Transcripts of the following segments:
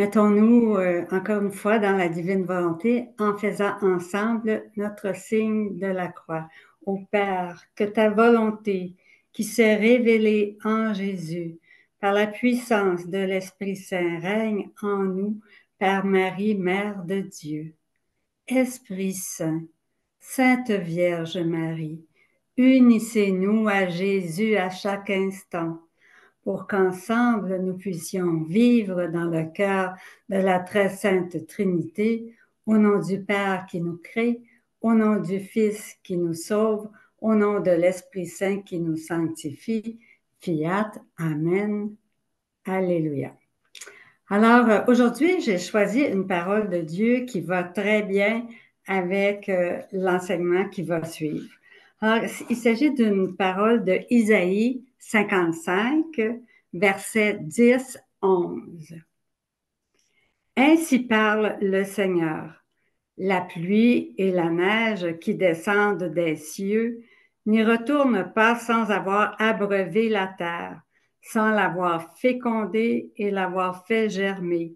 Mettons-nous encore une fois dans la divine volonté en faisant ensemble notre signe de la croix. Ô Père, que ta volonté qui s'est révélée en Jésus par la puissance de l'Esprit Saint règne en nous par Marie, Mère de Dieu. Esprit Saint, Sainte Vierge Marie, unissez-nous à Jésus à chaque instant pour qu'ensemble nous puissions vivre dans le cœur de la très sainte Trinité, au nom du Père qui nous crée, au nom du Fils qui nous sauve, au nom de l'Esprit Saint qui nous sanctifie. Fiat, Amen, Alléluia. Alors, aujourd'hui, j'ai choisi une parole de Dieu qui va très bien avec l'enseignement qui va suivre. Alors, il s'agit d'une parole de Isaïe 55, versets 10-11. Ainsi parle le Seigneur. La pluie et la neige qui descendent des cieux n'y retournent pas sans avoir abreuvé la terre, sans l'avoir fécondée et l'avoir fait germer,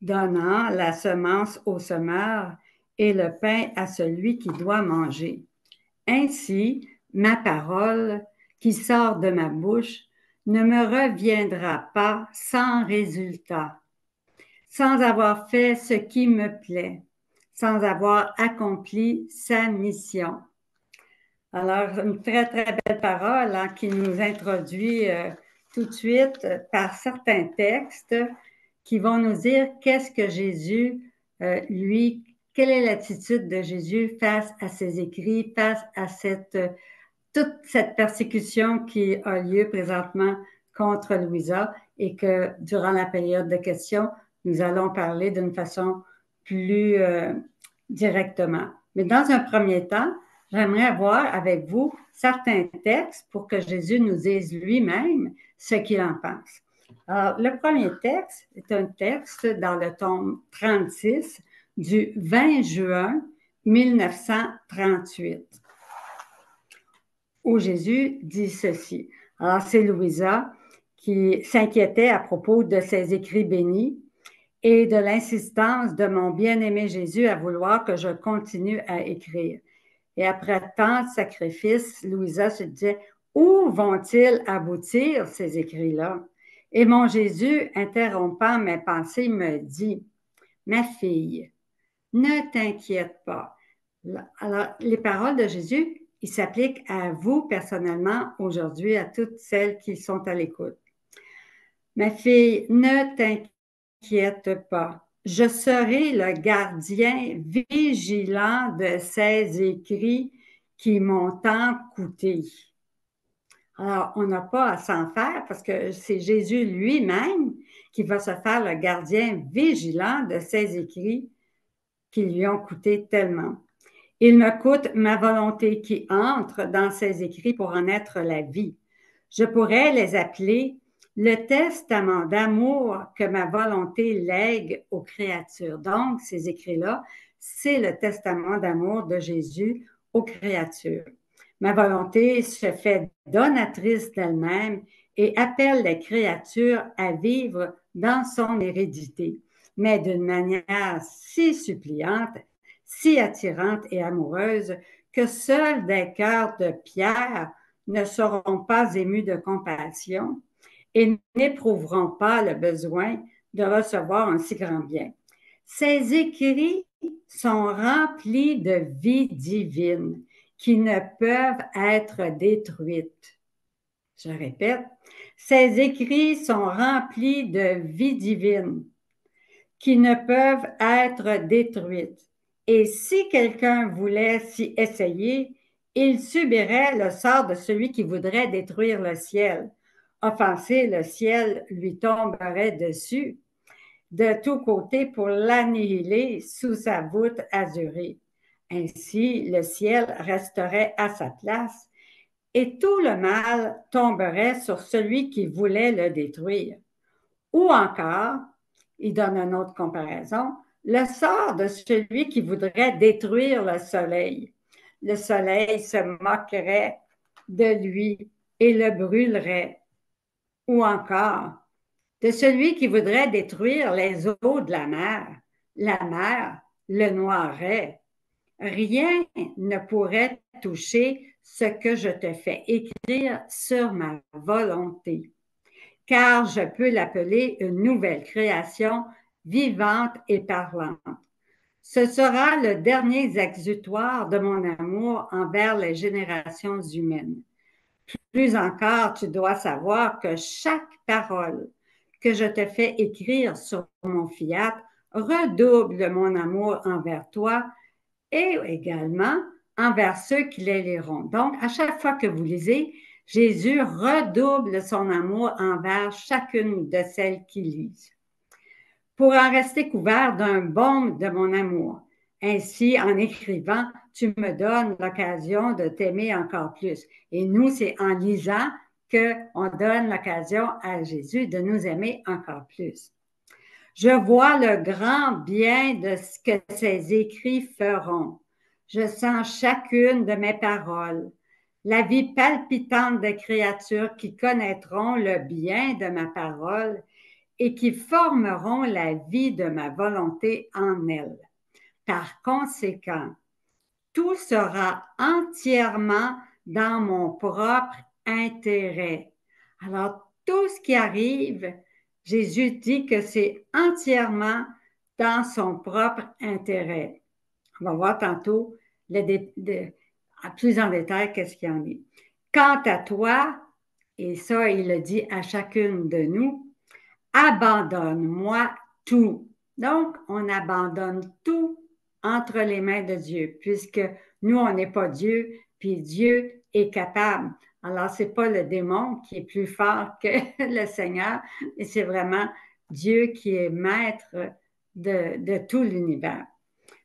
donnant la semence au semeur et le pain à celui qui doit manger. Ainsi, ma parole qui sort de ma bouche ne me reviendra pas sans résultat, sans avoir fait ce qui me plaît, sans avoir accompli sa mission. Alors, une très, très belle parole qui nous introduit tout de suite par certains textes qui vont nous dire qu'est-ce que Jésus, lui, quelle est l'attitude de Jésus face à ses écrits, face à toute cette persécution qui a lieu présentement contre Louisa et que durant la période de questions, nous allons parler d'une façon plus directement. Mais dans un premier temps, j'aimerais voir avec vous certains textes pour que Jésus nous dise lui-même ce qu'il en pense. Alors, le premier texte est un texte dans le tome 36 du 20 juin 1938, où Jésus dit ceci. Alors, c'est Louisa qui s'inquiétait à propos de ses écrits bénis et de l'insistance de mon bien-aimé Jésus à vouloir que je continue à écrire. Et après tant de sacrifices, Louisa se disait, où vont-ils aboutir ces écrits-là? Et mon Jésus, interrompant mes pensées, me dit, ma fille, ne t'inquiète pas. Alors, les paroles de Jésus, ils s'appliquent à vous personnellement aujourd'hui, à toutes celles qui sont à l'écoute. Ma fille, ne t'inquiète pas. Je serai le gardien vigilant de ces écrits qui m'ont tant coûté. Alors, on n'a pas à s'en faire parce que c'est Jésus lui-même qui va se faire le gardien vigilant de ces écrits qui lui ont coûté tellement. Il me coûte ma volonté qui entre dans ces écrits pour en être la vie. Je pourrais les appeler le testament d'amour que ma volonté lègue aux créatures. Donc, ces écrits-là, c'est le testament d'amour de Jésus aux créatures. Ma volonté se fait donatrice d'elle-même et appelle les créatures à vivre dans son hérédité, mais d'une manière si suppliante, si attirante et amoureuse que seuls des cœurs de pierre ne seront pas émus de compassion et n'éprouveront pas le besoin de recevoir un si grand bien. Ces écrits sont remplis de vie divine qui ne peuvent être détruites. Je répète, ces écrits sont remplis de vie divine qui ne peuvent être détruites. Et si quelqu'un voulait s'y essayer, il subirait le sort de celui qui voudrait détruire le ciel. Offenser le ciel lui tomberait dessus de tous côtés pour l'annihiler sous sa voûte azurée. Ainsi, le ciel resterait à sa place et tout le mal tomberait sur celui qui voulait le détruire. Ou encore, il donne une autre comparaison, le sort de celui qui voudrait détruire le soleil. Le soleil se moquerait de lui et le brûlerait. Ou encore, de celui qui voudrait détruire les eaux de la mer le noirait. Rien ne pourrait toucher ce que je te fais écrire sur ma volonté, car je peux l'appeler une nouvelle création vivante et parlante. Ce sera le dernier exutoire de mon amour envers les générations humaines. Plus encore, tu dois savoir que chaque parole que je te fais écrire sur mon fiat redouble mon amour envers toi et également envers ceux qui les liront. Donc, à chaque fois que vous lisez, Jésus redouble son amour envers chacune de celles qui lisent. Pour en rester couvert d'un baume de mon amour. Ainsi, en écrivant, tu me donnes l'occasion de t'aimer encore plus. Et nous, c'est en lisant qu'on donne l'occasion à Jésus de nous aimer encore plus. Je vois le grand bien de ce que ces écrits feront. Je sens chacune de mes paroles, la vie palpitante des créatures qui connaîtront le bien de ma parole et qui formeront la vie de ma volonté en elles. Par conséquent, tout sera entièrement dans mon propre intérêt. Alors, tout ce qui arrive, Jésus dit que c'est entièrement dans son propre intérêt. On va voir tantôt plus en détail qu'est-ce qu'il y en est. Quant à toi, et ça, il le dit à chacune de nous, abandonne-moi tout. Donc, on abandonne tout entre les mains de Dieu, puisque nous, on n'est pas Dieu, puis Dieu est capable. Alors, ce n'est pas le démon qui est plus fort que le Seigneur, mais c'est vraiment Dieu qui est maître de tout l'univers.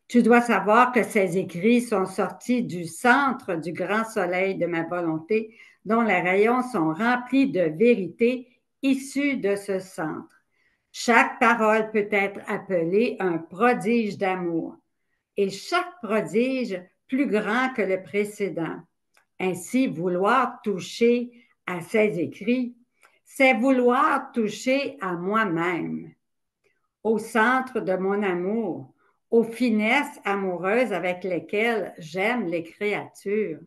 Tu dois savoir que ces écrits sont sortis du centre du grand soleil de ma volonté, dont les rayons sont remplis de vérité issue de ce centre. Chaque parole peut être appelée un prodige d'amour, et chaque prodige plus grand que le précédent. Ainsi, vouloir toucher à ces écrits, c'est vouloir toucher à moi-même, au centre de mon amour, aux finesses amoureuses avec lesquelles j'aime les créatures.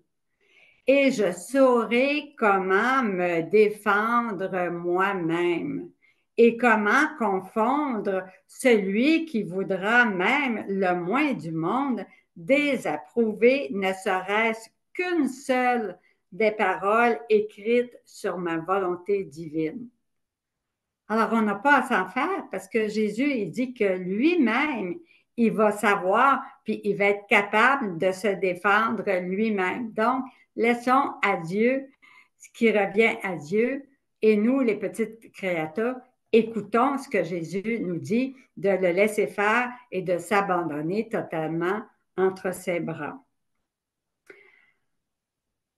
Et je saurai comment me défendre moi-même et comment confondre celui qui voudra même le moins du monde désapprouver ne serait-ce qu'une seule des paroles écrites sur ma volonté divine. Alors, on n'a pas à s'en faire parce que Jésus, il dit que lui-même, il va savoir, puis il va être capable de se défendre lui-même. Donc, laissons à Dieu ce qui revient à Dieu et nous, les petites créatures, écoutons ce que Jésus nous dit de le laisser faire et de s'abandonner totalement entre ses bras.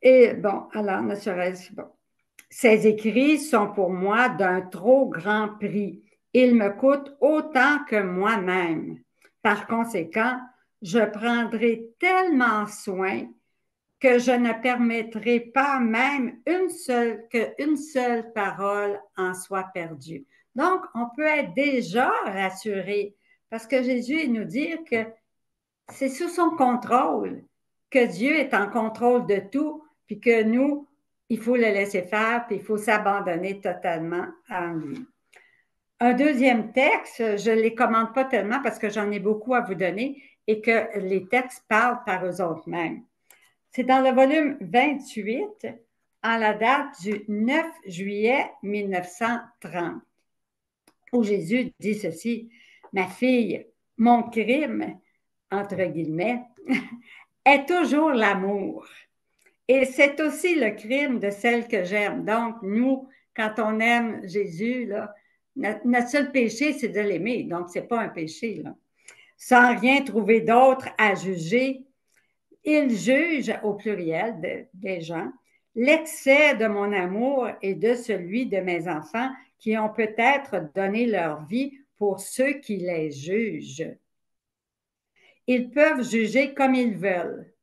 Et bon, alors, ne serait-ce bon. Ces écrits sont pour moi d'un trop grand prix. Ils me coûtent autant que moi-même. Par conséquent, je prendrai tellement soin que je ne permettrai pas même qu'une seule parole en soit perdue. Donc, on peut être déjà rassuré parce que Jésus nous dit que c'est sous son contrôle, que Dieu est en contrôle de tout, puis que nous, il faut le laisser faire, puis il faut s'abandonner totalement à lui. Un deuxième texte, je ne les commande pas tellement parce que j'en ai beaucoup à vous donner et que les textes parlent par eux autres mêmes. C'est dans le volume 28, en la date du 9 juillet 1930, où Jésus dit ceci, « Ma fille, mon crime, entre guillemets, est toujours l'amour. Et c'est aussi le crime de celle que j'aime. Donc, nous, quand on aime Jésus, là, notre seul péché, c'est de l'aimer. Donc, ce n'est pas un péché. Là. Sans rien trouver d'autre à juger, il juge, au pluriel des gens, l'excès de mon amour et de celui de mes enfants qui ont peut-être donné leur vie pour ceux qui les jugent. Ils peuvent juger comme ils veulent.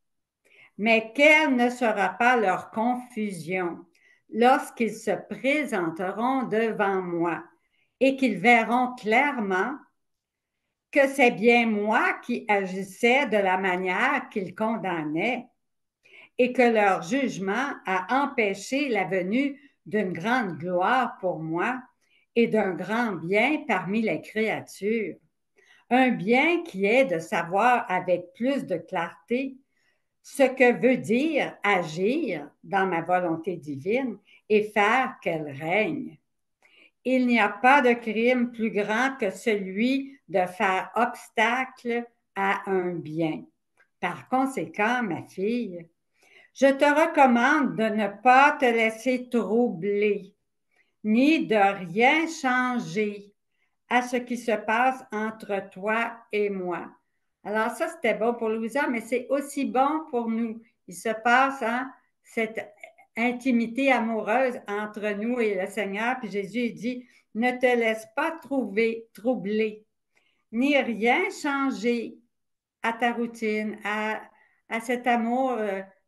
Mais quelle ne sera pas leur confusion lorsqu'ils se présenteront devant moi et qu'ils verront clairement que c'est bien moi qui agissais de la manière qu'ils condamnaient et que leur jugement a empêché la venue d'une grande gloire pour moi et d'un grand bien parmi les créatures. Un bien qui est de savoir avec plus de clarté ce que veut dire agir dans ma volonté divine et faire qu'elle règne. Il n'y a pas de crime plus grand que celui de faire obstacle à un bien. Par conséquent, ma fille, je te recommande de ne pas te laisser troubler, ni de rien changer à ce qui se passe entre toi et moi. Alors ça, c'était bon pour Louisa, mais c'est aussi bon pour nous. Il se passe cette intimité amoureuse entre nous et le Seigneur. Puis Jésus dit, ne te laisse pas troubler, ni rien changer à ta routine, à cet amour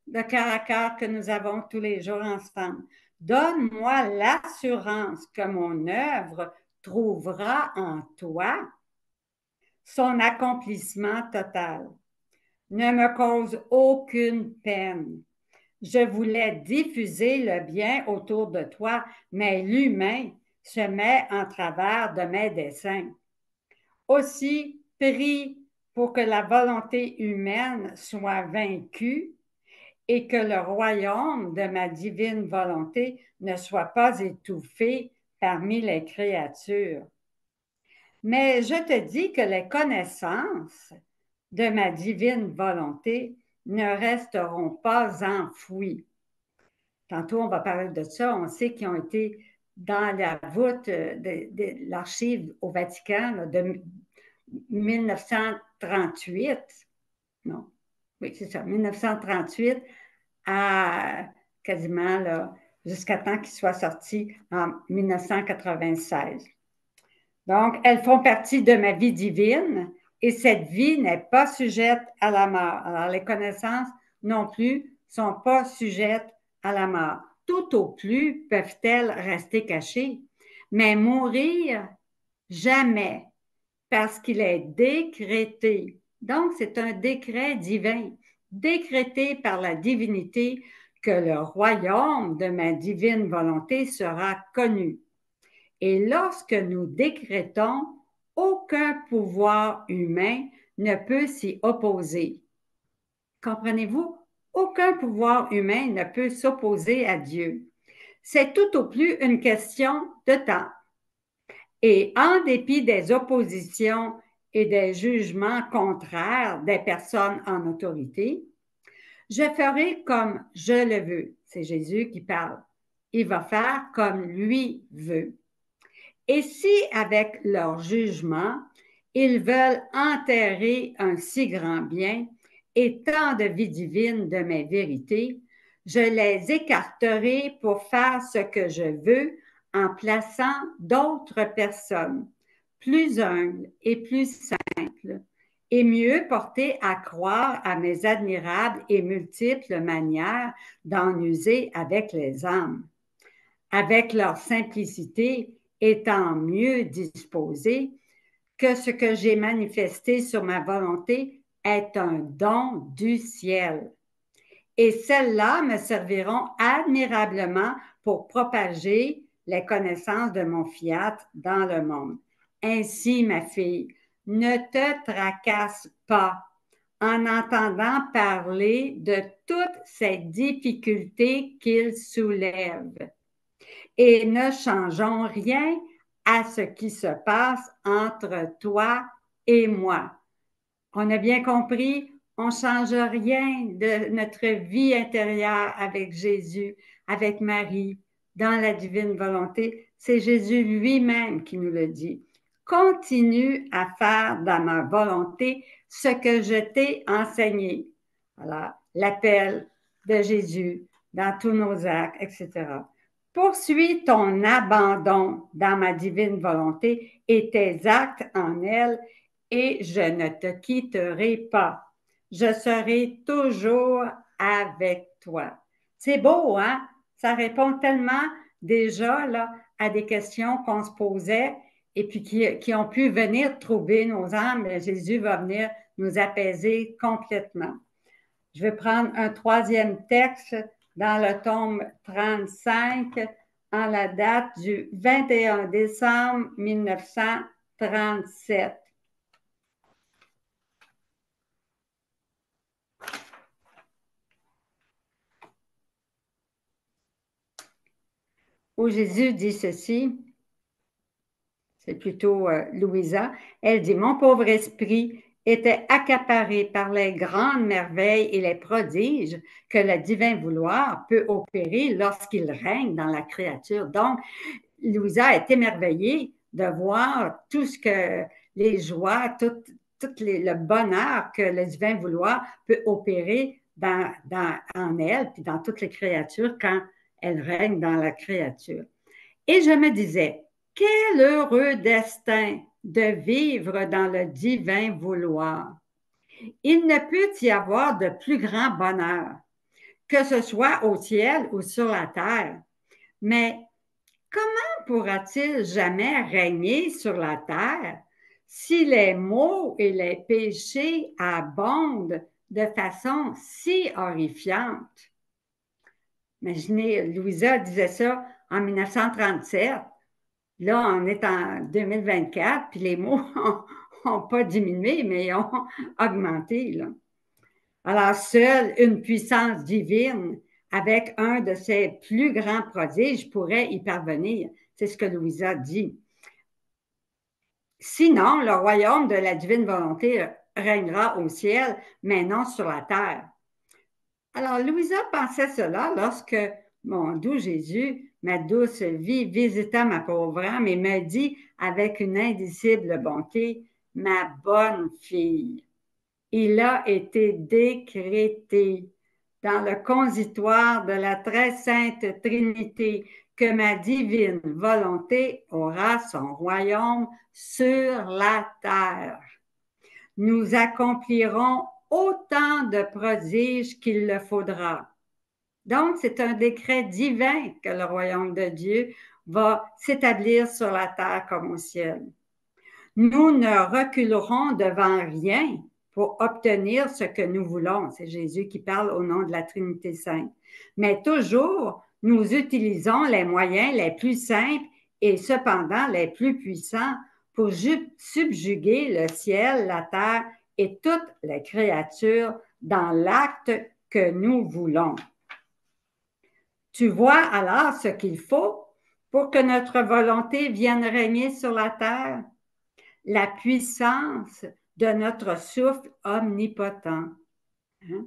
de cœur à cœur que nous avons tous les jours ensemble. Donne-moi l'assurance que mon œuvre trouvera en toi son accomplissement total. Ne me cause aucune peine. Je voulais diffuser le bien autour de toi, mais l'humain se met en travers de mes desseins. Aussi, prie pour que la volonté humaine soit vaincue et que le royaume de ma divine volonté ne soit pas étouffé parmi les créatures. Mais je te dis que les connaissances de ma divine volonté ne resteront pas enfouies. Tantôt, on va parler de ça. On sait qu'ils ont été dans la voûte de l'archive au Vatican là, de 1938. Non, oui, c'est ça, 1938 à quasiment là, jusqu'à temps qu'il soit sorti en 1996. Donc, elles font partie de ma vie divine et cette vie n'est pas sujette à la mort. Alors, les connaissances non plus sont pas sujettes à la mort. Tout au plus peuvent-elles rester cachées, mais mourir jamais parce qu'il est décrété. Donc, c'est un décret divin, décrété par la divinité que le royaume de ma divine volonté sera connu. Et lorsque nous décrétons, aucun pouvoir humain ne peut s'y opposer. Comprenez-vous? Aucun pouvoir humain ne peut s'opposer à Dieu. C'est tout au plus une question de temps. Et en dépit des oppositions et des jugements contraires des personnes en autorité, je ferai comme je le veux. C'est Jésus qui parle. Il va faire comme lui veut. Et si, avec leur jugement, ils veulent enterrer un si grand bien et tant de vie divine de mes vérités, je les écarterai pour faire ce que je veux en plaçant d'autres personnes, plus humbles et plus simples, et mieux portées à croire à mes admirables et multiples manières d'en user avec les âmes. Avec leur simplicité, étant mieux disposés, que ce que j'ai manifesté sur ma volonté est un don du ciel. Et celles-là me serviront admirablement pour propager les connaissances de mon fiat dans le monde. Ainsi, ma fille, ne te tracasse pas en entendant parler de toutes ces difficultés qu'il soulève et ne changeons rien à ce qui se passe entre toi et moi. On a bien compris, on ne change rien de notre vie intérieure avec Jésus, avec Marie, dans la divine volonté. C'est Jésus lui-même qui nous le dit. Continue à faire dans ma volonté ce que je t'ai enseigné. Voilà, l'appel de Jésus dans tous nos actes, etc. Poursuis ton abandon dans ma divine volonté et tes actes en elle, et je ne te quitterai pas. Je serai toujours avec toi. C'est beau, hein? Ça répond tellement déjà là, à des questions qu'on se posait et puis qui ont pu venir troubler nos âmes, mais Jésus va venir nous apaiser complètement. Je vais prendre un troisième texte dans le tome 35, en la date du 21 décembre 1937. Où Jésus dit ceci, c'est plutôt Louisa, elle dit, mon pauvre esprit était accaparé par les grandes merveilles et les prodiges que le divin vouloir peut opérer lorsqu'il règne dans la créature. Donc, Louisa est émerveillée de voir tout ce que les joies, le bonheur que le divin vouloir peut opérer en elle, puis dans toutes les créatures quand elle règne dans la créature. Et je me disais, quel heureux destin de vivre dans le divin vouloir. Il ne peut y avoir de plus grand bonheur, que ce soit au ciel ou sur la terre. Mais comment pourra-t-il jamais régner sur la terre si les maux et les péchés abondent de façon si horrifiante? Imaginez, Louisa disait ça en 1937. Là, on est en 2024, puis les maux n'ont pas diminué, mais ont augmenté. Là. Alors, seule une puissance divine avec un de ses plus grands prodiges pourrait y parvenir. C'est ce que Louisa dit. Sinon, le royaume de la divine volonté régnera au ciel, mais non sur la terre. Alors, Louisa pensait cela lorsque mon doux Jésus, ma douce vie, visita ma pauvre âme et me dit avec une indicible bonté, ma bonne fille, il a été décrété dans le consitoire de la très sainte Trinité que ma divine volonté aura son royaume sur la terre. Nous accomplirons autant de prodiges qu'il le faudra. Donc, c'est un décret divin que le royaume de Dieu va s'établir sur la terre comme au ciel. Nous ne reculerons devant rien pour obtenir ce que nous voulons. C'est Jésus qui parle au nom de la Trinité sainte. Mais toujours, nous utilisons les moyens les plus simples et cependant les plus puissants pour subjuguer le ciel, la terre et toutes les créatures dans l'acte que nous voulons. Tu vois alors ce qu'il faut pour que notre volonté vienne régner sur la terre? La puissance de notre souffle omnipotent. Hein?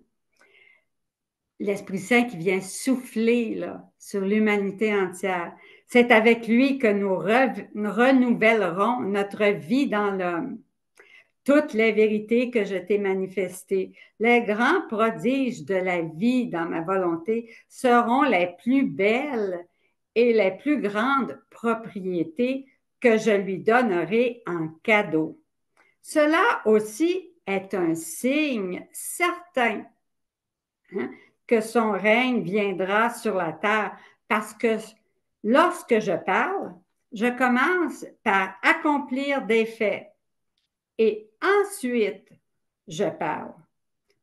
L'Esprit Saint qui vient souffler là, sur l'humanité entière. C'est avec lui que nous renouvellerons notre vie dans l'homme. Toutes les vérités que je t'ai manifestées, les grands prodiges de la vie dans ma volonté seront les plus belles et les plus grandes propriétés que je lui donnerai en cadeau. Cela aussi est un signe certain que son règne viendra sur la terre parce que lorsque je parle, je commence par accomplir des faits. Et ensuite, je parle.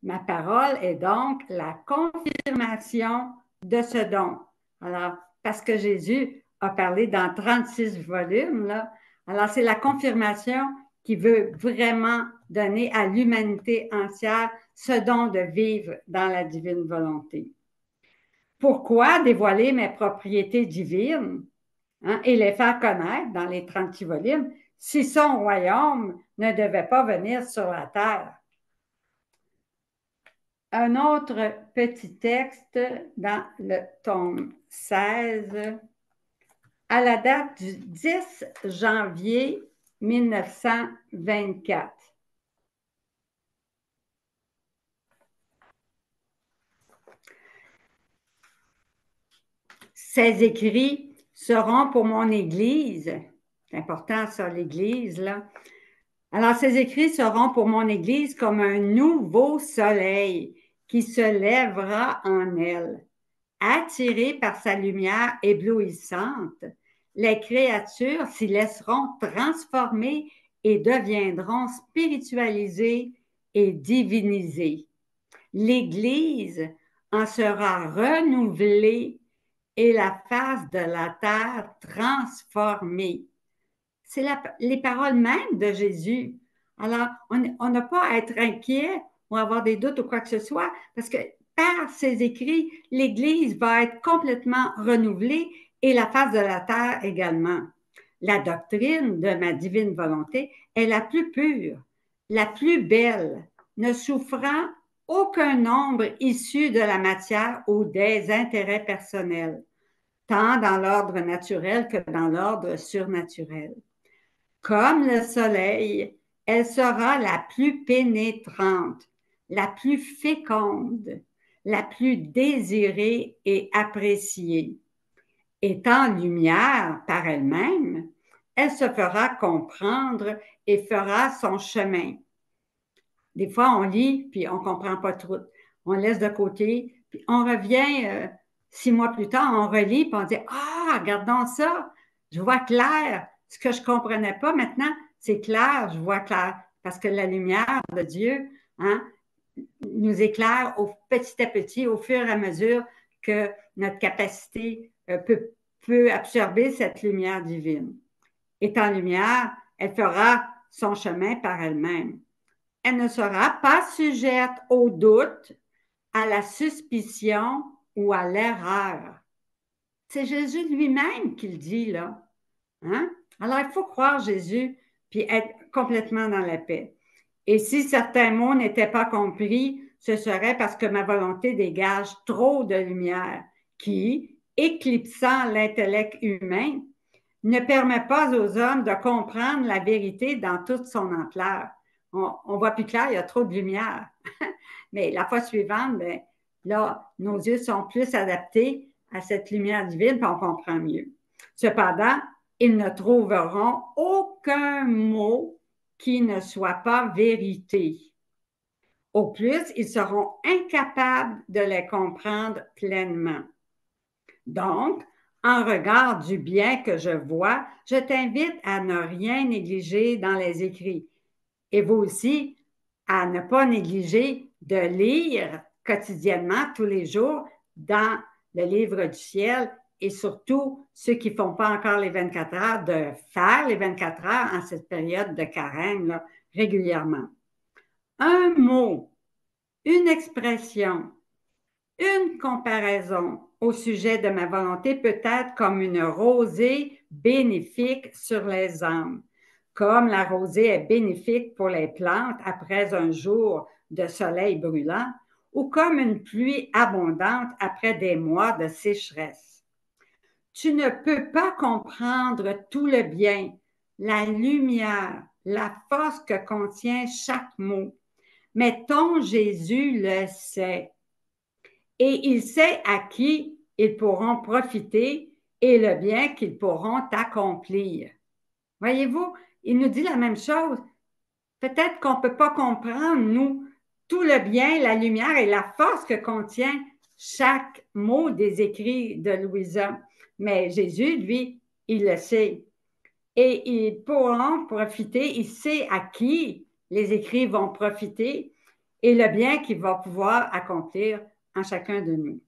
Ma parole est donc la confirmation de ce don. Alors, parce que Jésus a parlé dans 36 volumes, là, alors c'est la confirmation qui veut vraiment donner à l'humanité entière ce don de vivre dans la divine volonté. Pourquoi dévoiler mes propriétés divines et les faire connaître dans les 36 volumes si son royaume ne devait pas venir sur la terre? Un autre petit texte dans le tome 16, à la date du 10 janvier 1924. Ces écrits seront pour mon Église. C'est important ça, l'Église, là. Alors, ces écrits seront pour mon Église comme un nouveau soleil qui se lèvera en elle. Attirée par sa lumière éblouissante, les créatures s'y laisseront transformer et deviendront spiritualisées et divinisées. L'Église en sera renouvelée et la face de la terre transformée. C'est les paroles mêmes de Jésus. Alors, on n'a pas à être inquiet ou avoir des doutes ou quoi que ce soit, parce que par ses écrits, l'Église va être complètement renouvelée et la face de la terre également. La doctrine de ma divine volonté est la plus pure, la plus belle, ne souffrant aucun nombre issu de la matière ou des intérêts personnels, tant dans l'ordre naturel que dans l'ordre surnaturel. Comme le soleil, elle sera la plus pénétrante, la plus féconde, la plus désirée et appréciée. Étant lumière par elle-même, elle se fera comprendre et fera son chemin. Des fois, on lit, puis on ne comprend pas trop. On laisse de côté, puis on revient 6 mois plus tard, on relit, puis on dit « Ah, regardons ça, je vois clair. Ce que je ne comprenais pas maintenant, c'est clair, je vois clair. » Parce que la lumière de Dieu hein, nous éclaire petit à petit, au fur et à mesure que notre capacité peut absorber cette lumière divine. Étant lumière, elle fera son chemin par elle-même. Elle ne sera pas sujette au doute, à la suspicion ou à l'erreur. C'est Jésus lui-même qui le dit là. Hein? Alors, il faut croire Jésus puis être complètement dans la paix. Et si certains mots n'étaient pas compris, ce serait parce que ma volonté dégage trop de lumière qui, éclipsant l'intellect humain, ne permet pas aux hommes de comprendre la vérité dans toute son ampleur. On voit plus clair, il y a trop de lumière. Mais la fois suivante, bien, là, nos yeux sont plus adaptés à cette lumière divine, puis on comprend mieux. Cependant, ils ne trouveront aucun mot qui ne soit pas vérité. Au plus, ils seront incapables de les comprendre pleinement. Donc, en regard du bien que je vois, je t'invite à ne rien négliger dans les écrits. Et vous aussi, à ne pas négliger de lire quotidiennement, tous les jours, dans le livre du ciel et surtout ceux qui ne font pas encore les 24 heures, de faire les 24 heures en cette période de carême là, régulièrement. Un mot, une expression, une comparaison au sujet de ma volonté peut être comme une rosée bénéfique sur les âmes. Comme la rosée est bénéfique pour les plantes après un jour de soleil brûlant, ou comme une pluie abondante après des mois de sécheresse. Tu ne peux pas comprendre tout le bien, la lumière, la force que contient chaque mot, mais ton Jésus le sait. Et il sait à qui ils pourront profiter et le bien qu'ils pourront accomplir. Voyez-vous, il nous dit la même chose. Peut-être qu'on ne peut pas comprendre, nous, tout le bien, la lumière et la force que contient chaque mot des écrits de Louisa. Mais Jésus, lui, il le sait. Et ils pourront profiter, il sait à qui les écrits vont profiter et le bien qu'il va pouvoir accomplir en chacun de nous.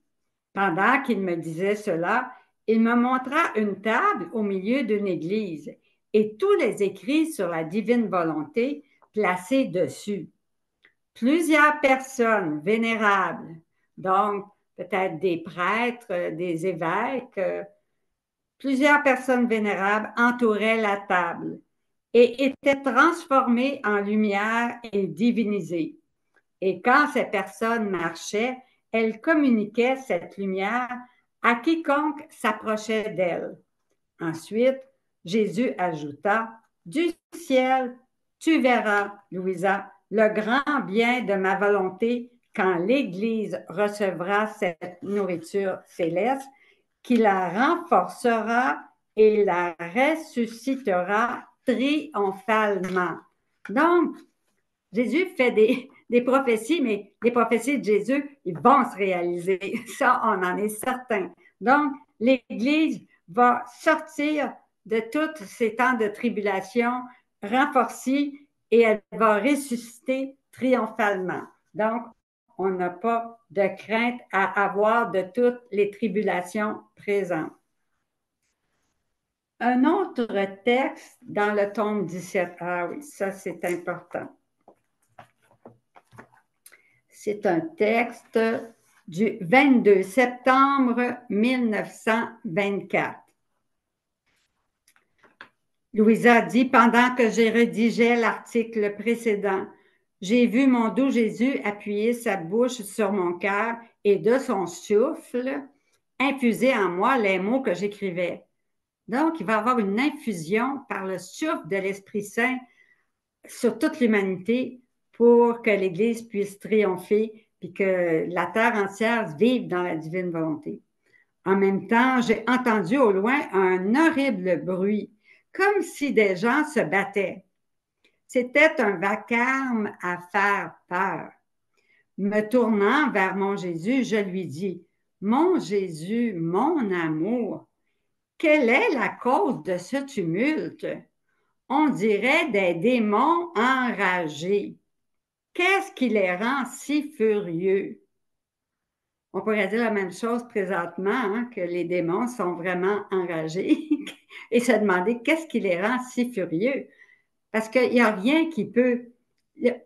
Pendant qu'il me disait cela, il me montra une table au milieu d'une église et tous les écrits sur la divine volonté placés dessus. Plusieurs personnes vénérables, donc peut-être des prêtres, des évêques, plusieurs personnes vénérables entouraient la table et étaient transformées en lumière et divinisées. Et quand ces personnes marchaient, elles communiquaient cette lumière à quiconque s'approchait d'elles. Ensuite, Jésus ajouta, « Du ciel, tu verras, Louisa, le grand bien de ma volonté quand l'Église recevra cette nourriture céleste, qui la renforcera et la ressuscitera triomphalement. » Donc, Jésus fait des prophéties, mais les prophéties de Jésus, ils vont se réaliser. Ça, on en est certain. Donc, l'Église va sortir de tous ces temps de tribulation renforcée et elle va ressusciter triomphalement. Donc, on n'a pas de crainte à avoir de toutes les tribulations présentes. Un autre texte dans le tome 17. Ah oui, ça c'est important. C'est un texte du 22 septembre 1924. Louisa dit, pendant que j'ai rédigé l'article précédent, j'ai vu mon doux Jésus appuyer sa bouche sur mon cœur et de son souffle infuser en moi les mots que j'écrivais. Donc, il va y avoir une infusion par le souffle de l'Esprit Saint sur toute l'humanité pour que l'Église puisse triompher puis que la terre entière vive dans la divine volonté. En même temps, j'ai entendu au loin un horrible bruit, comme si des gens se battaient. C'était un vacarme à faire peur. Me tournant vers mon Jésus, je lui dis, mon Jésus, mon amour, quelle est la cause de ce tumulte? On dirait des démons enragés. Qu'est-ce qui les rend si furieux? On pourrait dire la même chose présentement, hein, que les démons sont vraiment enragés et se demander qu'est-ce qui les rend si furieux. Parce qu'il n'y a rien qui peut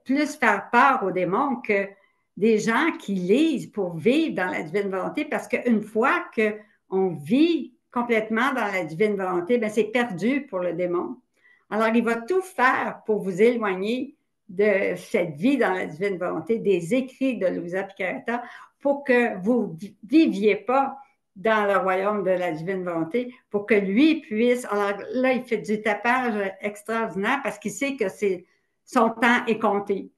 plus faire peur aux démons que des gens qui lisent pour vivre dans la divine volonté, parce qu'une fois qu'on vit complètement dans la divine volonté, bien, c'est perdu pour le démon. Alors, il va tout faire pour vous éloigner de cette vie dans la divine volonté, des écrits de Louisa Picaretta, pour que vous ne viviez pas dans le royaume de la divine volonté, pour que lui puisse... Alors là, il fait du tapage extraordinaire parce qu'il sait que son temps est compté.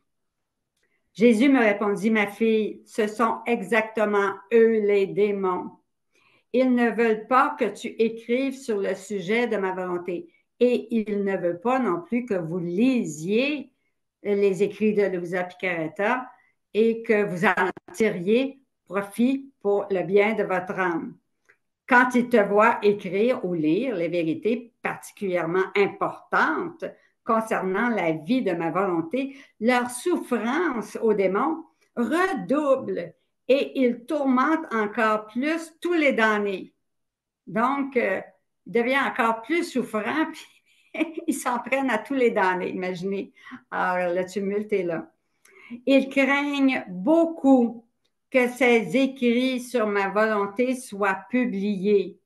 Jésus me répondit, ma fille, ce sont exactement eux les démons. Ils ne veulent pas que tu écrives sur le sujet de ma volonté. Et ils ne veulent pas non plus que vous lisiez les écrits de Louisa Picaretta et que vous en tiriez profit pour le bien de votre âme. Quand ils te voient écrire ou lire les vérités particulièrement importantes concernant la vie de ma volonté, leur souffrance aux démons redouble et ils tourmentent encore plus tous les damnés. Donc, il devient encore plus souffrant, puis ils s'en prennent à tous les damnés, imaginez. Alors, le tumulte est là. Ils craignent beaucoup que ces écrits sur ma volonté soient publiés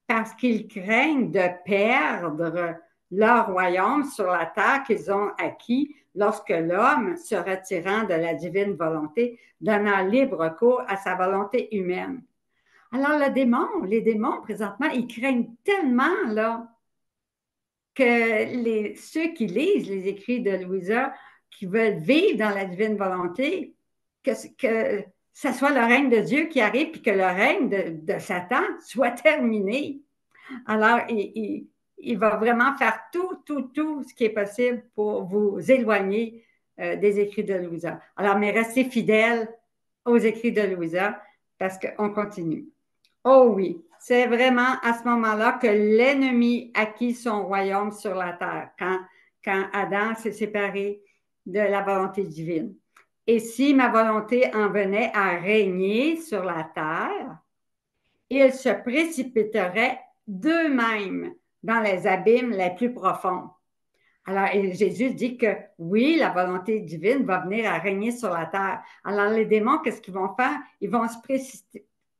parce qu'ils craignent de perdre leur royaume sur la terre qu'ils ont acquis lorsque l'homme, se retirant de la divine volonté, donnant libre cours à sa volonté humaine. Alors, les démons, présentement, ils craignent tellement là, que ceux qui lisent les écrits de Louisa, qui veulent vivre dans la divine volonté, que ce soit le règne de Dieu qui arrive, puis que le règne de Satan soit terminé. Alors, il va vraiment faire tout ce qui est possible pour vous éloigner des écrits de Louisa. Alors, mais restez fidèles aux écrits de Louisa parce qu'on continue. Oh oui, c'est vraiment à ce moment-là que l'ennemi acquit son royaume sur la terre, quand Adam s'est séparé de la volonté divine. Et si ma volonté en venait à régner sur la terre, ils se précipiteraient d'eux-mêmes dans les abîmes les plus profonds. Alors, Jésus dit que oui, la volonté divine va venir à régner sur la terre. Alors, les démons, qu'est-ce qu'ils vont faire? Ils vont se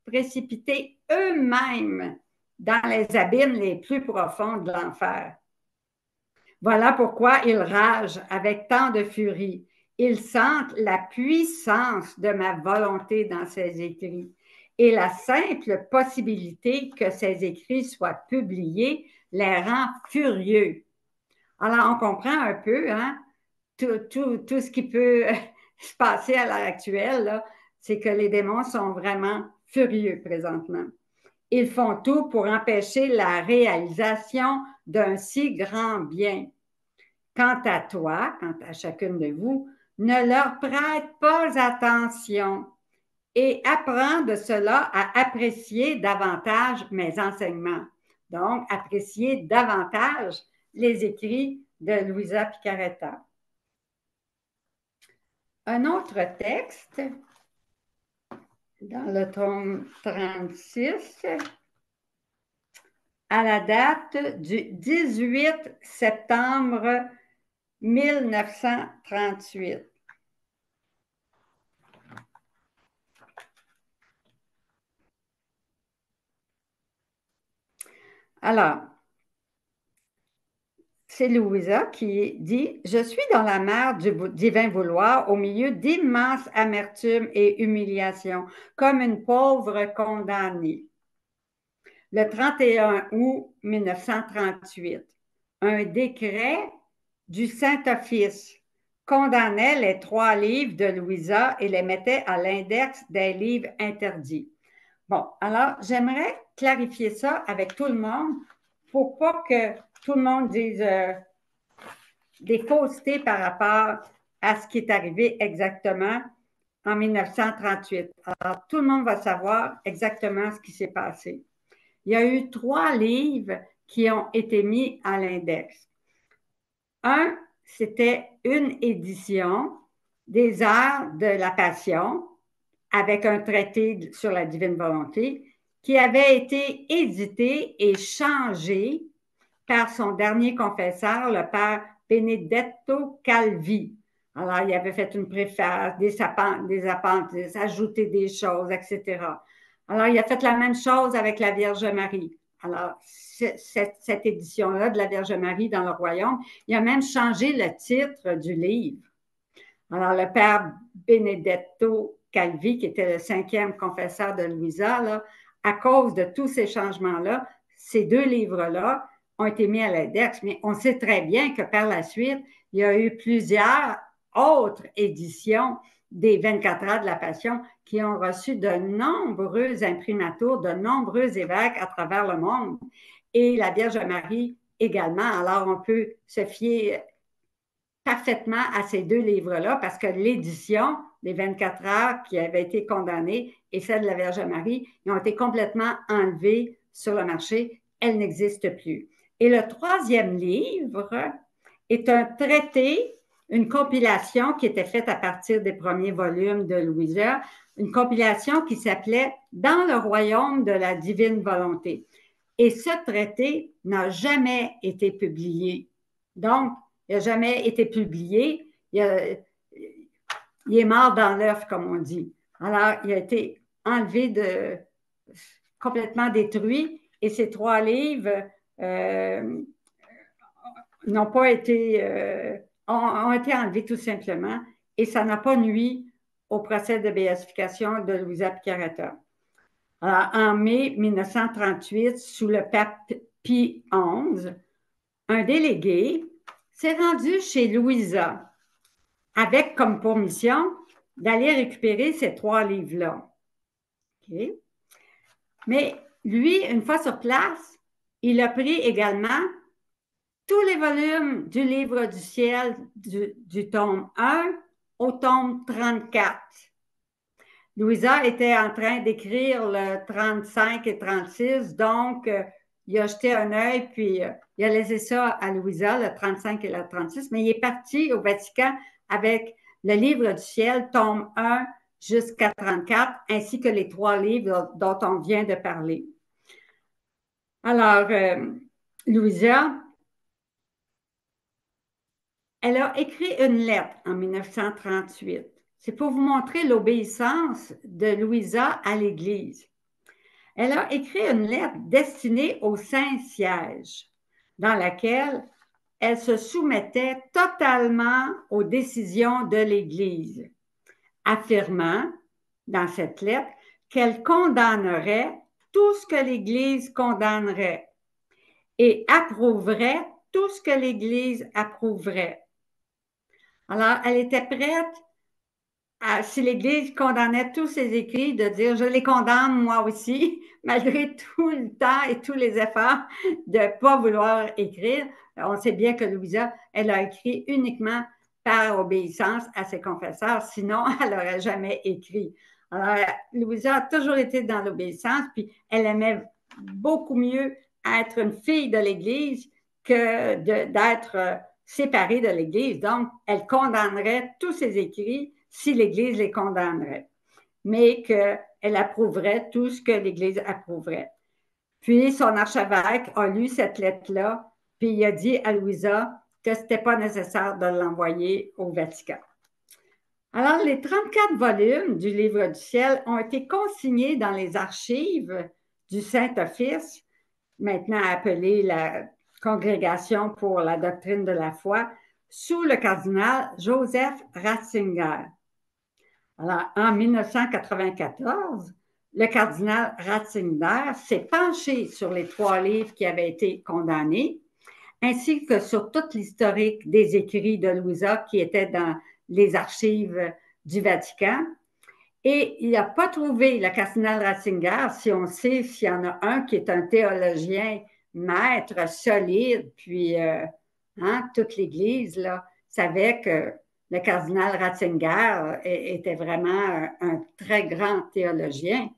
précipiter eux-mêmes dans les abîmes les plus profonds de l'enfer. Voilà pourquoi ils ragent avec tant de furie. Ils sentent la puissance de ma volonté dans ces écrits. Et la simple possibilité que ces écrits soient publiés les rend furieux. Alors, on comprend un peu hein, tout ce qui peut se passer à l'heure actuelle, c'est que les démons sont vraiment furieux présentement. Ils font tout pour empêcher la réalisation d'un si grand bien. Quant à toi, quant à chacune de vous, ne leur prête pas attention et apprends de cela à apprécier davantage mes enseignements. Donc, appréciez davantage les écrits de Louisa Picaretta. Un autre texte, dans le tome 36, à la date du 18 septembre 1938. Alors, c'est Louisa qui dit « Je suis dans la mer du divin vouloir, au milieu d'immenses amertumes et humiliations, comme une pauvre condamnée. » Le 31 août 1938, un décret du Saint-Office condamnait les 3 livres de Louisa et les mettait à l'index des livres interdits. Bon, alors j'aimerais clarifier ça avec tout le monde pour pas que tout le monde dise des faussetés par rapport à ce qui est arrivé exactement en 1938. Alors, tout le monde va savoir exactement ce qui s'est passé. Il y a eu 3 livres qui ont été mis à l'index. Un, c'était une édition des Heures de la Passion avec un traité sur la divine volonté qui avait été édité et changé par son dernier confesseur, le père Benedetto Calvi. Alors, il avait fait une préface, des appendices, ajouté des choses, etc. Alors, il a fait la même chose avec la Vierge Marie. Alors, cette édition-là de la Vierge Marie dans le royaume, il a même changé le titre du livre. Alors, le père Benedetto Calvi, qui était le 5e confesseur de Louisa, là, à cause de tous ces changements-là, ces 2 livres-là ont été mis à l'index, mais on sait très bien que par la suite, il y a eu plusieurs autres éditions des 24 heures de la Passion qui ont reçu de nombreux imprimatours, de nombreux évêques à travers le monde, et la Vierge Marie également. Alors, on peut se fier parfaitement à ces 2 livres-là parce que l'édition des 24 heures qui avait été condamnée et celle de la Vierge Marie, ils ont été complètement enlevées sur le marché. Elles n'existent plus. Et le 3e livre est un traité, une compilation qui était faite à partir des premiers volumes de Louisa, une compilation qui s'appelait « Dans le royaume de la divine volonté ». Et ce traité n'a jamais été publié. Donc, il n'a jamais été publié. Il est mort dans l'œuf, comme on dit. Alors, il a été enlevé complètement détruit. Et ces 3 livres n'ont pas été, ont été enlevés tout simplement. Et ça n'a pas nui au procès de béatification de Louisa Picaretta. Alors, en mai 1938, sous le pape Pie XI, un délégué s'est rendu chez Louisa avec comme pour mission d'aller récupérer ces 3 livres-là. Okay. Mais lui, une fois sur place, il a pris également tous les volumes du livre du ciel du tome 1 au tome 34. Louisa était en train d'écrire le 35 et 36, donc il a jeté un œil, puis il a laissé ça à Louisa, le 35 et le 36, mais il est parti au Vatican avec le livre du ciel, tome 1 jusqu'à 34, ainsi que les 3 livres dont on vient de parler. Alors, Louisa, elle a écrit une lettre en 1938. C'est pour vous montrer l'obéissance de Louisa à l'Église. Elle a écrit une lettre destinée au Saint-Siège, dans laquelle elle se soumettait totalement aux décisions de l'Église, affirmant dans cette lettre qu'elle condamnerait tout ce que l'Église condamnerait et approuverait tout ce que l'Église approuverait. Alors, elle était prête, si l'Église condamnait tous ses écrits, de dire « je les condamne moi aussi », malgré tout le temps et tous les efforts de ne pas vouloir écrire. On sait bien que Louisa, elle a écrit uniquement par obéissance à ses confesseurs, sinon elle n'aurait jamais écrit. Alors, Louisa a toujours été dans l'obéissance, puis elle aimait beaucoup mieux être une fille de l'Église que d'être séparée de l'Église. Donc, elle condamnerait tous ses écrits si l'Église les condamnerait, mais qu'elle approuverait tout ce que l'Église approuverait. Puis, son archevêque a lu cette lettre-là, puis il a dit à Louisa que ce n'était pas nécessaire de l'envoyer au Vatican. Alors, les 34 volumes du Livre du ciel ont été consignés dans les archives du Saint-Office, maintenant appelée la Congrégation pour la doctrine de la foi, sous le cardinal Joseph Ratzinger. Alors, en 1994, le cardinal Ratzinger s'est penché sur les 3 livres qui avaient été condamnés, ainsi que sur toute l'historique des écrits de Louisa qui étaient dans les archives du Vatican. Et il n'a pas trouvé, le cardinal Ratzinger, si on sait s'il y en a un qui est un théologien maître, solide, puis toute l'Église là, savait que le cardinal Ratzinger était vraiment un très grand théologien.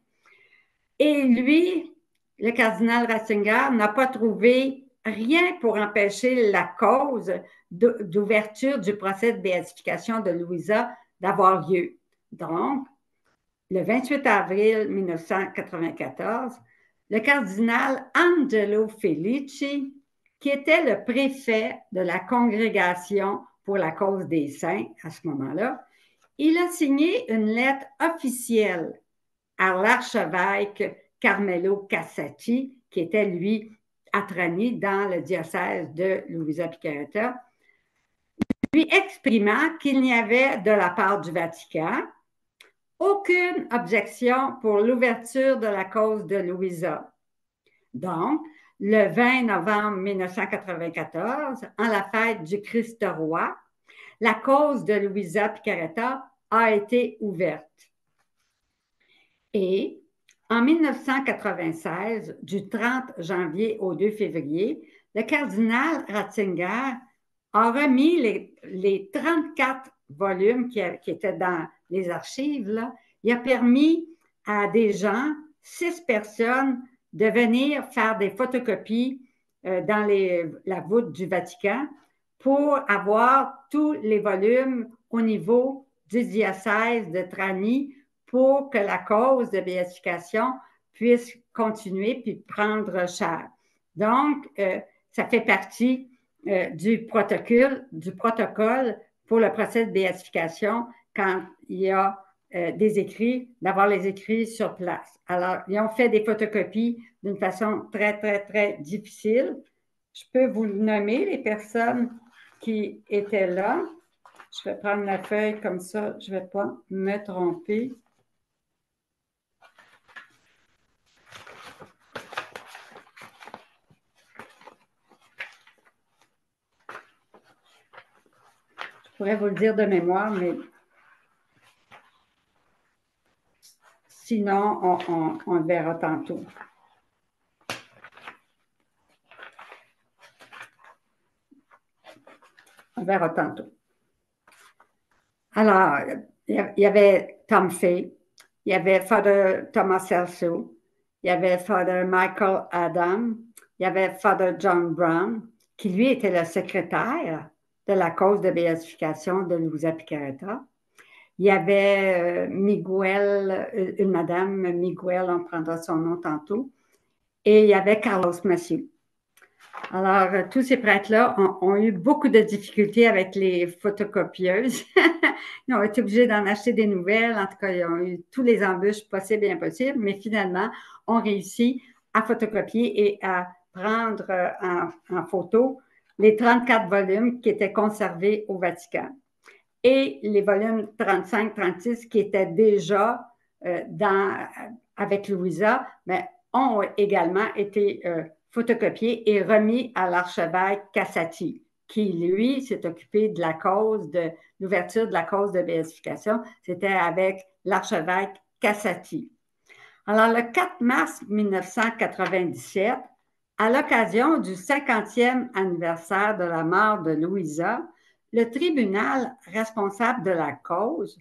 Et lui, le cardinal Ratzinger, n'a pas trouvé rien pour empêcher la cause d'ouverture du procès de béatification de Louisa d'avoir lieu. Donc, le 28 avril 1994, le cardinal Angelo Felici, qui était le préfet de la Congrégation pour la cause des saints à ce moment-là, il a signé une lettre officielle à l'archevêque Carmelo Cassati, qui était, lui, à Trani, dans le diocèse de Louisa Picaretta, lui exprimant qu'il n'y avait de la part du Vatican aucune objection pour l'ouverture de la cause de Louisa. Donc, le 20 novembre 1994, en la fête du Christ roi, la cause de Louisa Picaretta a été ouverte. Et en 1996, du 30 janvier au 2 février, le cardinal Ratzinger a remis les 34 volumes qui étaient dans les archives. Là. Il a permis à des gens, 6 personnes, de venir faire des photocopies dans la voûte du Vatican pour avoir tous les volumes au niveau du diocèse de Trani pour que la cause de béatification puisse continuer puis prendre chair. Donc, ça fait partie du protocole pour le procès de béatification quand il y a des écrits, d'avoir les écrits sur place. Alors, ils ont fait des photocopies d'une façon très, très, très difficile. Je peux vous nommer les personnes qui étaient là. Je vais prendre la feuille comme ça, je ne vais pas me tromper. Je pourrais vous le dire de mémoire, mais sinon, on le verra tantôt. On verra tantôt. Alors, il y avait Tom Fay, il y avait Father Thomas Celso, il y avait Father Michael Adam, il y avait Father John Brown, qui lui était le secrétaire de la cause de béatification de Louisa Picaretta. Il y avait Miguel, une madame Miguel, on prendra son nom tantôt, et il y avait Carlos Massieu. Alors, tous ces prêtres-là ont eu beaucoup de difficultés avec les photocopieuses. Ils ont été obligés d'en acheter des nouvelles. En tout cas, ils ont eu tous les embûches possibles et impossibles, mais finalement, ont réussi à photocopier et à prendre en photo les 34 volumes qui étaient conservés au Vatican. Et les volumes 35-36 qui étaient déjà avec Louisa, mais ont également été photocopiés et remis à l'archevêque Cassati, qui, lui, s'est occupé de la cause de l'ouverture de la cause de béatification. C'était avec l'archevêque Cassati. Alors, le 4 mars 1997, à l'occasion du 50e anniversaire de la mort de Louisa, le tribunal responsable de la cause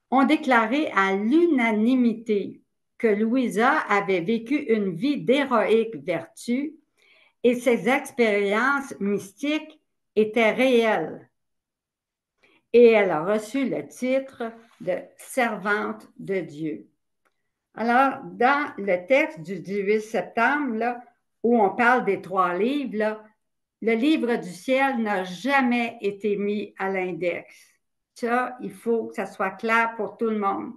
ont déclaré à l'unanimité que Louisa avait vécu une vie d'héroïque vertu et ses expériences mystiques étaient réelles. Et elle a reçu le titre de servante de Dieu. Alors, dans le texte du 18 septembre, là, où on parle des 3 livres, là, le livre du ciel n'a jamais été mis à l'index. Ça, il faut que ça soit clair pour tout le monde,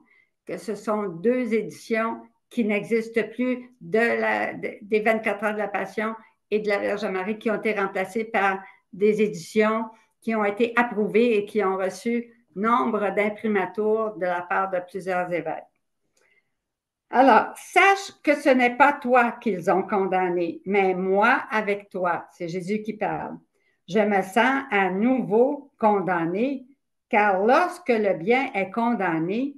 que ce sont 2 éditions qui n'existent plus des 24 heures de la Passion et de la Vierge Marie, qui ont été remplacées par des éditions qui ont été approuvées et qui ont reçu nombre d'imprimatures de la part de plusieurs évêques. Alors, sache que ce n'est pas toi qu'ils ont condamné, mais moi avec toi. C'est Jésus qui parle. Je me sens à nouveau condamné, car lorsque le bien est condamné,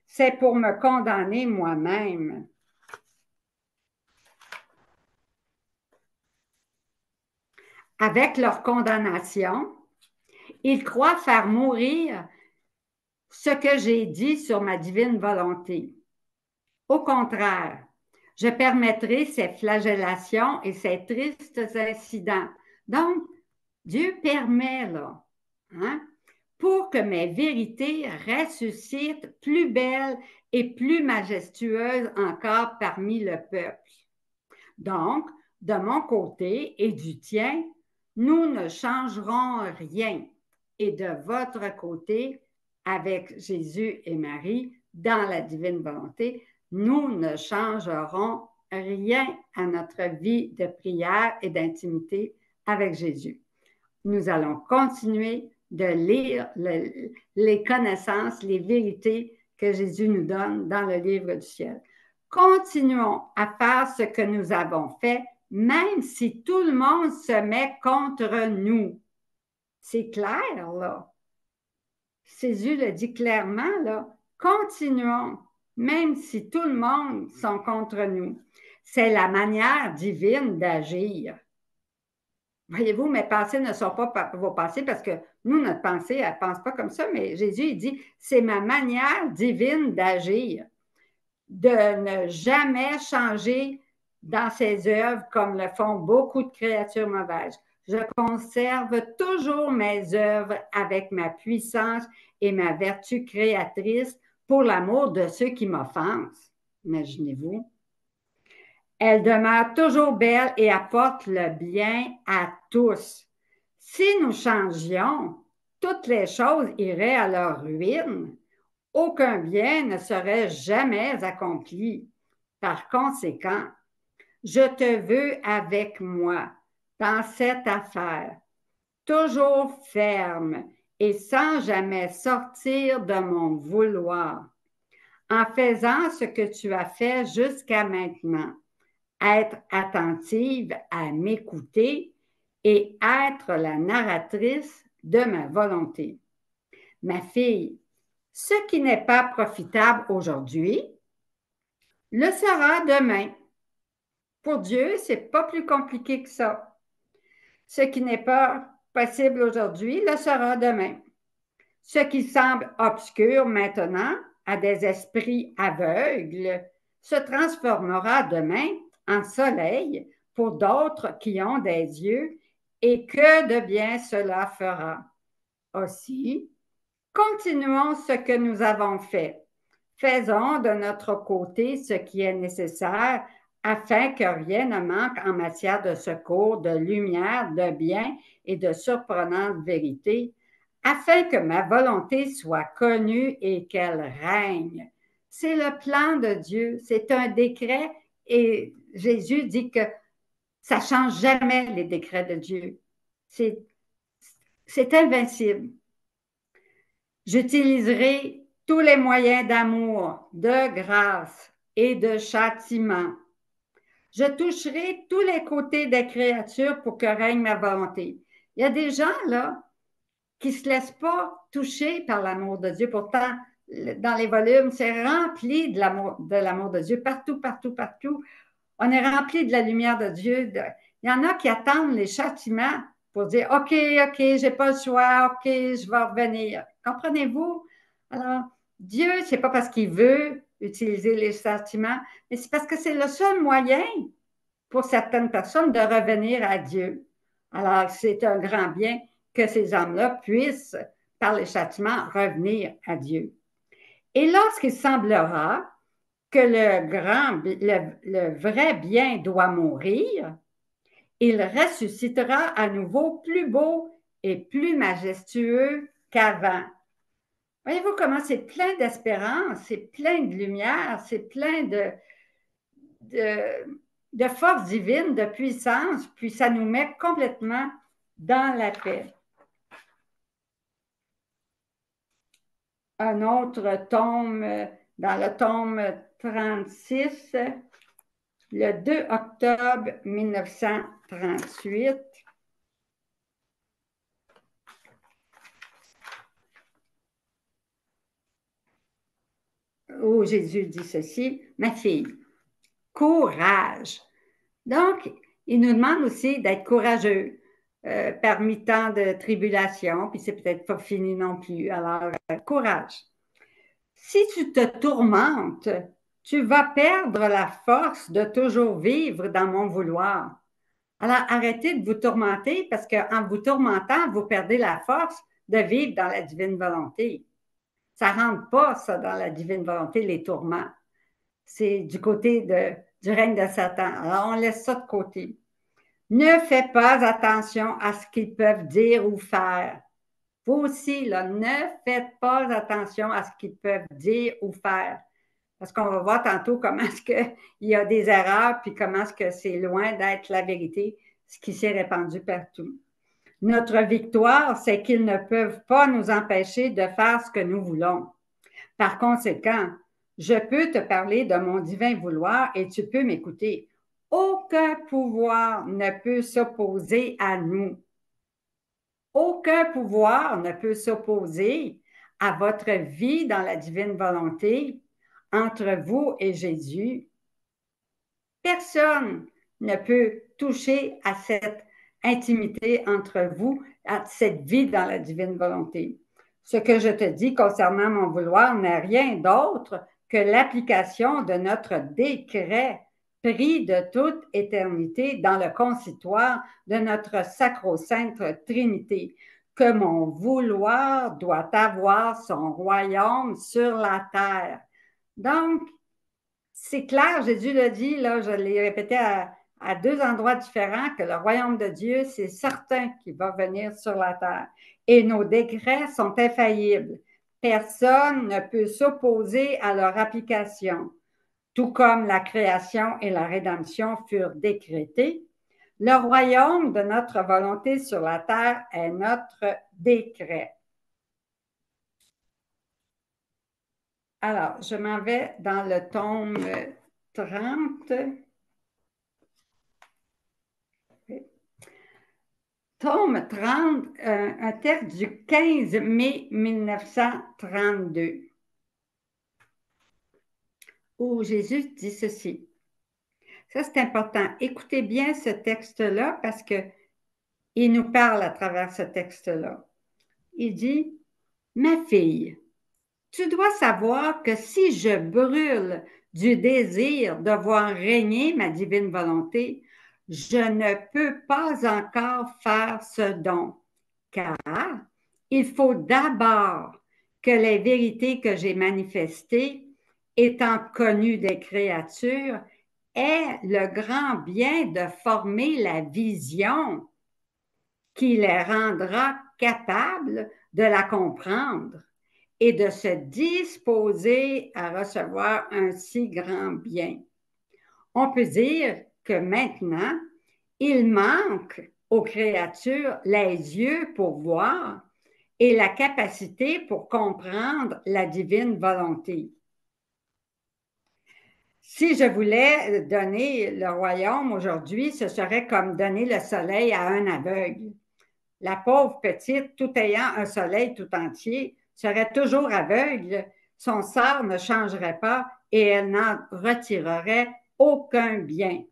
c'est pour me condamner moi-même. Avec leur condamnation, ils croient faire mourir ce que j'ai dit sur ma divine volonté. Au contraire, je permettrai ces flagellations et ces tristes incidents. Donc, Dieu permet, là, hein, pour que mes vérités ressuscitent plus belles et plus majestueuses encore parmi le peuple. Donc, de mon côté et du tien, nous ne changerons rien. Et de votre côté, avec Jésus et Marie, dans la divine volonté, nous ne changerons rien à notre vie de prière et d'intimité avec Jésus. Nous allons continuer de lire les connaissances, les vérités que Jésus nous donne dans le livre du ciel. Continuons à faire ce que nous avons fait, même si tout le monde se met contre nous. C'est clair, là. Jésus le dit clairement, là. Continuons, même si tout le monde sont contre nous. C'est la manière divine d'agir. Voyez-vous, mes pensées ne sont pas vos pensées parce que nous, notre pensée, elle ne pense pas comme ça, mais Jésus, il dit, c'est ma manière divine d'agir, de ne jamais changer dans ses œuvres comme le font beaucoup de créatures mauvaises. Je conserve toujours mes œuvres avec ma puissance et ma vertu créatrice pour l'amour de ceux qui m'offensent. Imaginez-vous. Elle demeure toujours belle et apporte le bien à tous. Si nous changions, toutes les choses iraient à leur ruine. Aucun bien ne serait jamais accompli. Par conséquent, je te veux avec moi dans cette affaire, toujours ferme et sans jamais sortir de mon vouloir, en faisant ce que tu as fait jusqu'à maintenant. Être attentive à m'écouter et être la narratrice de ma volonté. Ma fille, ce qui n'est pas profitable aujourd'hui, le sera demain. Pour Dieu, ce n'est pas plus compliqué que ça. Ce qui n'est pas possible aujourd'hui, le sera demain. Ce qui semble obscur maintenant à des esprits aveugles se transformera demain en soleil pour d'autres qui ont des yeux, et que de bien cela fera. Aussi, continuons ce que nous avons fait. Faisons de notre côté ce qui est nécessaire afin que rien ne manque en matière de secours, de lumière, de bien et de surprenante vérité, afin que ma volonté soit connue et qu'elle règne. C'est le plan de Dieu, c'est un décret. Et Jésus dit que ça ne change jamais les décrets de Dieu. C'est invincible. J'utiliserai tous les moyens d'amour, de grâce et de châtiment. Je toucherai tous les côtés des créatures pour que règne ma volonté. Il y a des gens, là, qui ne se laissent pas toucher par l'amour de Dieu. Pourtant, dans les volumes, c'est rempli de l'amour de Dieu, partout, partout, partout. On est rempli de la lumière de Dieu. Il y en a qui attendent les châtiments pour dire OK, je n'ai pas le choix, OK, je vais revenir. Comprenez-vous? Alors, Dieu, ce n'est pas parce qu'il veut utiliser les châtiments, mais c'est parce que c'est le seul moyen pour certaines personnes de revenir à Dieu. Alors, c'est un grand bien que ces âmes-là puissent, par les châtiments, revenir à Dieu. Et lorsqu'il semblera que le vrai bien doit mourir, il ressuscitera à nouveau plus beau et plus majestueux qu'avant. Voyez-vous comment c'est plein d'espérance, c'est plein de lumière, c'est plein de force divine, de puissance, puis ça nous met complètement dans la paix. Un autre tome, dans le tome 36, le 2 octobre 1938. Où Jésus dit ceci: ma fille, courage. Donc, il nous demande aussi d'être courageux parmi tant de tribulations, puis c'est peut-être pas fini non plus. Alors, courage. Si tu te tourmentes, tu vas perdre la force de toujours vivre dans mon vouloir. Alors, arrêtez de vous tourmenter parce qu'en vous tourmentant, vous perdez la force de vivre dans la divine volonté. Ça ne rentre pas, ça, dans la divine volonté, les tourments. C'est du côté du règne de Satan. Alors, on laisse ça de côté. Ne fais pas attention à ce qu'ils peuvent dire ou faire. Vous aussi, là, ne faites pas attention à ce qu'ils peuvent dire ou faire. Parce qu'on va voir tantôt comment est-ce qu'il y a des erreurs, puis comment est-ce que c'est loin d'être la vérité, ce qui s'est répandu partout. Notre victoire, c'est qu'ils ne peuvent pas nous empêcher de faire ce que nous voulons. Par conséquent, je peux te parler de mon divin vouloir et tu peux m'écouter. Aucun pouvoir ne peut s'opposer à nous. Aucun pouvoir ne peut s'opposer à votre vie dans la divine volonté entre vous et Jésus. Personne ne peut toucher à cette intimité entre vous, à cette vie dans la divine volonté. Ce que je te dis concernant mon vouloir n'est rien d'autre que l'application de notre décret pris de toute éternité dans le consistoire de notre sacro-sainte Trinité, que mon vouloir doit avoir son royaume sur la terre. Donc, c'est clair, Jésus l'a dit, là, je l'ai répété à deux endroits différents, que le royaume de Dieu, c'est certain qu'il va venir sur la terre. Et nos décrets sont infaillibles. Personne ne peut s'opposer à leur application. Tout comme la création et la rédemption furent décrétés, le royaume de notre volonté sur la terre est notre décret. Alors, je m'en vais dans le tome 30. Tome 30, un texte du 15 mai 1932, où Jésus dit ceci. Ça, c'est important. Écoutez bien ce texte-là parce qu'il nous parle à travers ce texte-là. Il dit, ma fille, tu dois savoir que si je brûle du désir de voir régner ma divine volonté, je ne peux pas encore faire ce don, car il faut d'abord que les vérités que j'ai manifestées, étant connues des créatures, aient le grand bien de former la vision qui les rendra capables de la comprendre et de se disposer à recevoir un si grand bien. On peut dire que maintenant, il manque aux créatures les yeux pour voir et la capacité pour comprendre la divine volonté. Si je voulais donner le royaume aujourd'hui, ce serait comme donner le soleil à un aveugle. La pauvre petite, tout ayant un soleil tout entier, serait toujours aveugle, son sort ne changerait pas et elle n'en retirerait aucun bien.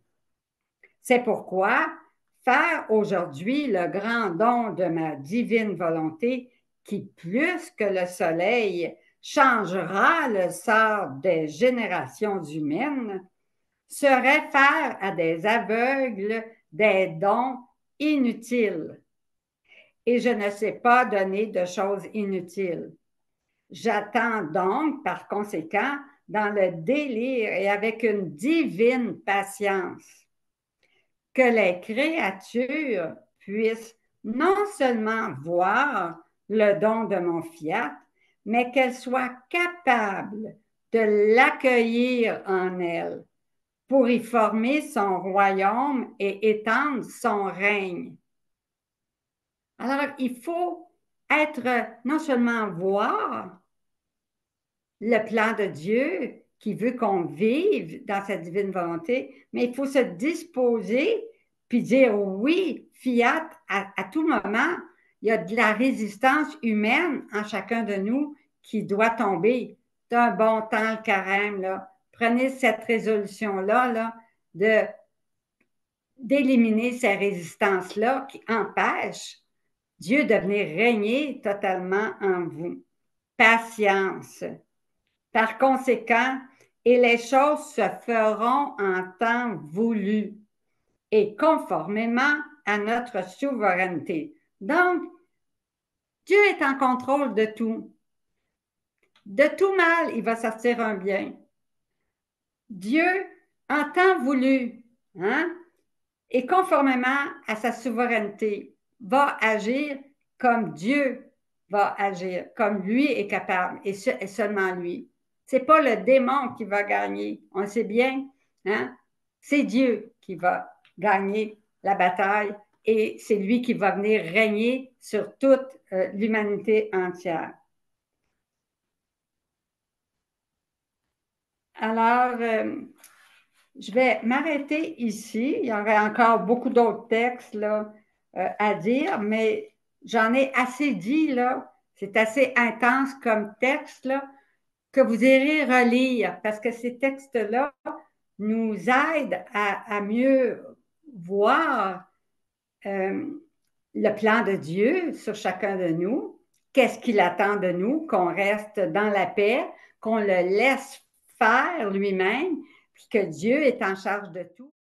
C'est pourquoi faire aujourd'hui le grand don de ma divine volonté qui, plus que le soleil, changera le sort des générations humaines, serait faire à des aveugles des dons inutiles. Et je ne sais pas donner de choses inutiles. J'attends donc, par conséquent, dans le délire et avec une divine patience, que les créatures puissent non seulement voir le don de mon fiat, mais qu'elles soient capables de l'accueillir en elles pour y former son royaume et étendre son règne. Alors, il faut être, non seulement voir le plan de Dieu qui veut qu'on vive dans sa divine volonté, mais il faut se disposer puis dire oui, fiat, à tout moment, il y a de la résistance humaine en chacun de nous qui doit tomber. C'est un bon temps, le carême, là. Prenez cette résolution-là, là, d'éliminer ces résistances-là qui empêchent Dieu de venir régner totalement en vous. Patience. Par conséquent, et les choses se feront en temps voulu et conformément à notre souveraineté. Donc, Dieu est en contrôle de tout. De tout mal, il va sortir un bien. Dieu, en temps voulu, hein, et conformément à sa souveraineté, va agir comme Dieu va agir, comme lui est capable, et seulement lui. C'est pas le démon qui va gagner, on sait bien, hein? C'est Dieu qui va gagner la bataille et c'est lui qui va venir régner sur toute l'humanité entière. Alors, je vais m'arrêter ici. Il y aurait encore beaucoup d'autres textes là, à dire, mais j'en ai assez dit là. C'est assez intense comme texte là, que vous irez relire parce que ces textes-là nous aident à mieux voir euh, le plan de Dieu sur chacun de nous. Qu'est-ce qu'il attend de nous? Qu'on reste dans la paix, qu'on le laisse faire lui-même, puis que Dieu est en charge de tout.